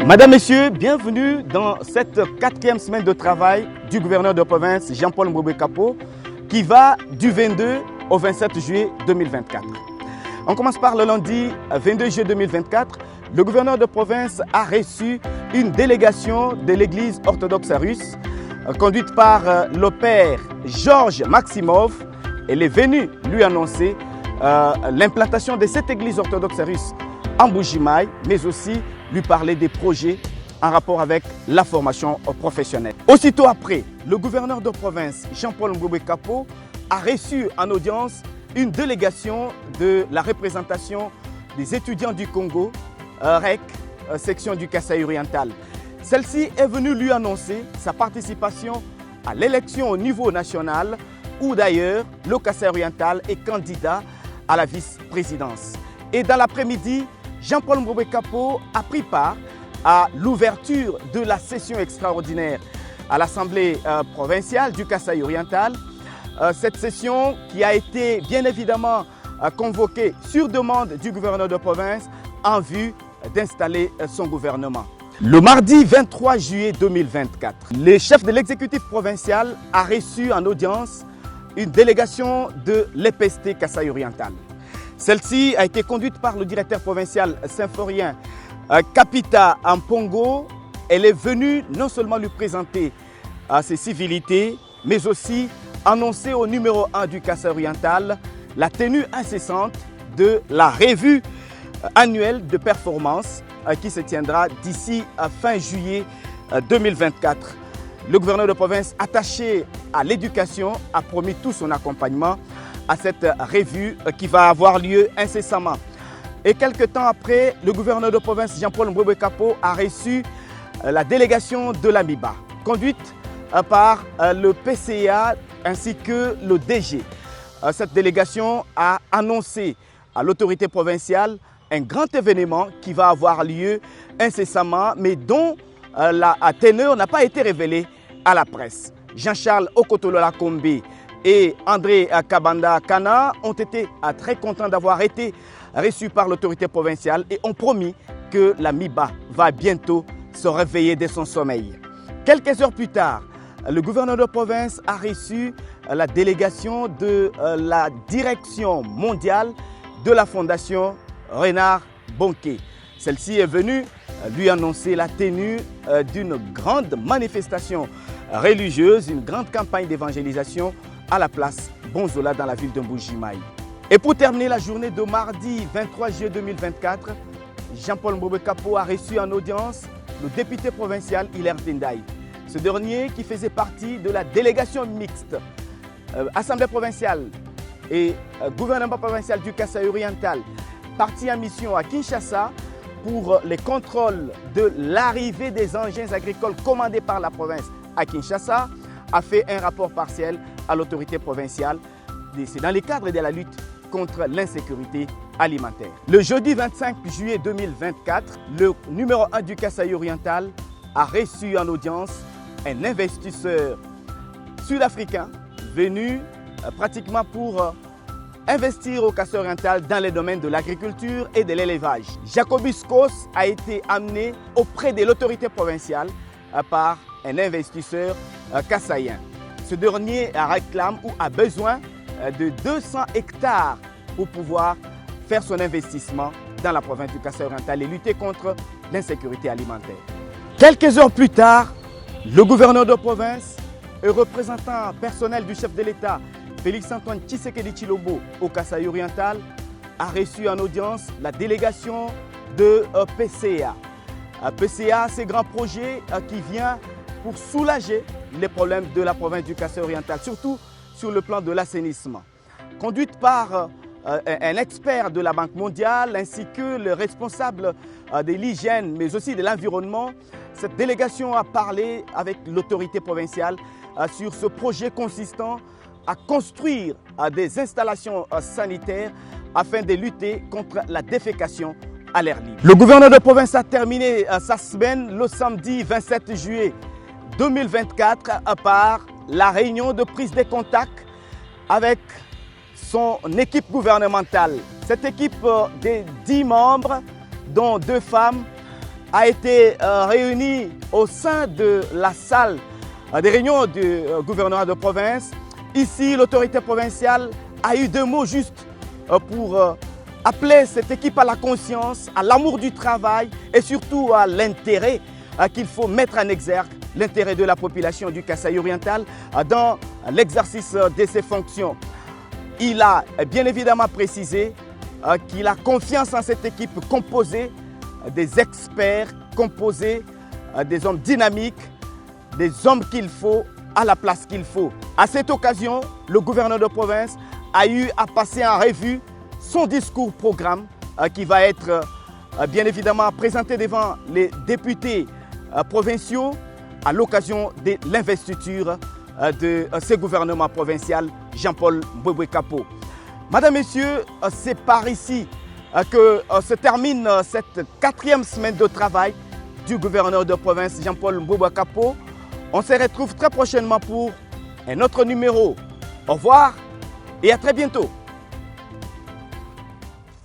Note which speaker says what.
Speaker 1: Madame, Messieurs, bienvenue dans cette 4e semaine de travail du gouverneur de province Jean-Paul Mbobé Kapo qui va du 22 au 27 juillet 2024. On commence par le lundi 22 juillet 2024. Le gouverneur de province a reçu une délégation de l'église orthodoxe russe conduite par le père Georges Maximov. Elle est venue lui annoncer l'implantation de cette église orthodoxe russe en Mbuji-Mayi, mais aussi lui parler des projets en rapport avec la formation professionnelle. Aussitôt après, le gouverneur de province Jean-Paul Mbobé Kapo a reçu en audience une délégation de la représentation des étudiants du Congo, REC, section du Kasaï oriental. Celle-ci est venue lui annoncer sa participation à l'élection au niveau national où d'ailleurs le Kasaï oriental est candidat à la vice-présidence. Et dans l'après-midi, Jean-Paul Mbobé Kapo a pris part à l'ouverture de la session extraordinaire à l'Assemblée provinciale du Kasaï oriental. Cette session qui a été bien évidemment convoquée sur demande du gouverneur de province en vue d'installer son gouvernement. Le mardi 23 juillet 2024, le chef de l'exécutif provincial a reçu en audience une délégation de l'EPST Kasaï oriental. Celle-ci a été conduite par le directeur provincial symphorien Kapita Ampongo. Elle est venue non seulement lui présenter ses civilités, mais aussi annoncer au numéro 1 du Kasaï oriental la tenue incessante de la revue annuelle de performance qui se tiendra d'ici à fin juillet 2024. Le gouverneur de province attaché à l'éducation a promis tout son accompagnement à cette revue qui va avoir lieu incessamment. Et quelques temps après, le gouverneur de province Jean-Paul Mbobé Kapo a reçu la délégation de la MIBA, conduite par le PCA ainsi que le DG. Cette délégation a annoncé à l'autorité provinciale un grand événement qui va avoir lieu incessamment, mais dont la teneur n'a pas été révélée à la presse. Jean-Charles Okotolola Kombe et André Kabanda Kana ont été très contents d'avoir été reçus par l'autorité provinciale et ont promis que la MIBA va bientôt se réveiller de son sommeil. Quelques heures plus tard, le gouverneur de province a reçu la délégation de la direction mondiale de la fondation Renard Bonke. Celle-ci est venue lui annoncer la tenue d'une grande manifestation religieuse, une grande campagne d'évangélisation à la place Bonzola dans la ville de Mbuji-Mayi. Et pour terminer la journée de mardi 23 juillet 2024, Jean-Paul Mbobé Kapo a reçu en audience le député provincial Hilaire Tendai. Ce dernier qui faisait partie de la délégation mixte Assemblée provinciale et gouvernement provincial du Kasaï oriental, parti en mission à Kinshasa pour les contrôles de l'arrivée des engins agricoles commandés par la province à Kinshasa, a fait un rapport partiel à l'autorité provinciale. C'est dans le cadre de la lutte contre l'insécurité alimentaire. Le jeudi 25 juillet 2024, le numéro 1 du Kasaï oriental a reçu en audience un investisseur sud-africain venu pratiquement pour investir au Kasaï oriental dans les domaines de l'agriculture et de l'élevage. Jacobus Kos a été amené auprès de l'autorité provinciale par un investisseur kassaïen. Ce dernier réclame ou a besoin de 200 hectares pour pouvoir faire son investissement dans la province du Kasaï oriental et lutter contre l'insécurité alimentaire. Quelques heures plus tard, le gouverneur de province et représentant personnel du chef de l'État, Félix-Antoine Tshisekedi Tshilombo au Kasaï oriental, a reçu en audience la délégation de PCA. PCA, c'est un grand projet qui vient pour soulager les problèmes de la province du Kasaï oriental, surtout sur le plan de l'assainissement. Conduite par un expert de la Banque mondiale ainsi que le responsable de l'hygiène mais aussi de l'environnement, cette délégation a parlé avec l'autorité provinciale sur ce projet consistant à construire des installations sanitaires afin de lutter contre la défécation à l'air libre. Le gouverneur de province a terminé sa semaine le samedi 27 juillet 2024 par la réunion de prise de contact avec son équipe gouvernementale. Cette équipe de 10 membres, dont 2 femmes, a été réunie au sein de la salle des réunions du gouvernement de province. Ici, l'autorité provinciale a eu 2 mots justes pour appeler cette équipe à la conscience, à l'amour du travail et surtout à l'intérêt qu'il faut mettre en exergue, l'intérêt de la population du Kasaï oriental dans l'exercice de ses fonctions. Il a bien évidemment précisé qu'il a confiance en cette équipe composée des experts, composée des hommes dynamiques, des hommes qu'il faut à la place qu'il faut. À cette occasion, le gouverneur de province a eu à passer en revue son discours programme qui va être bien évidemment présenté devant les députés provinciaux à l'occasion de l'investiture de ce gouvernement provincial Jean-Paul Mbwebwe Kapo. Madame, Messieurs, c'est par ici que se termine cette 4e semaine de travail du gouverneur de province Jean-Paul Mbwebwe Kapo. On se retrouve très prochainement pour un autre numéro. Au revoir et à très bientôt.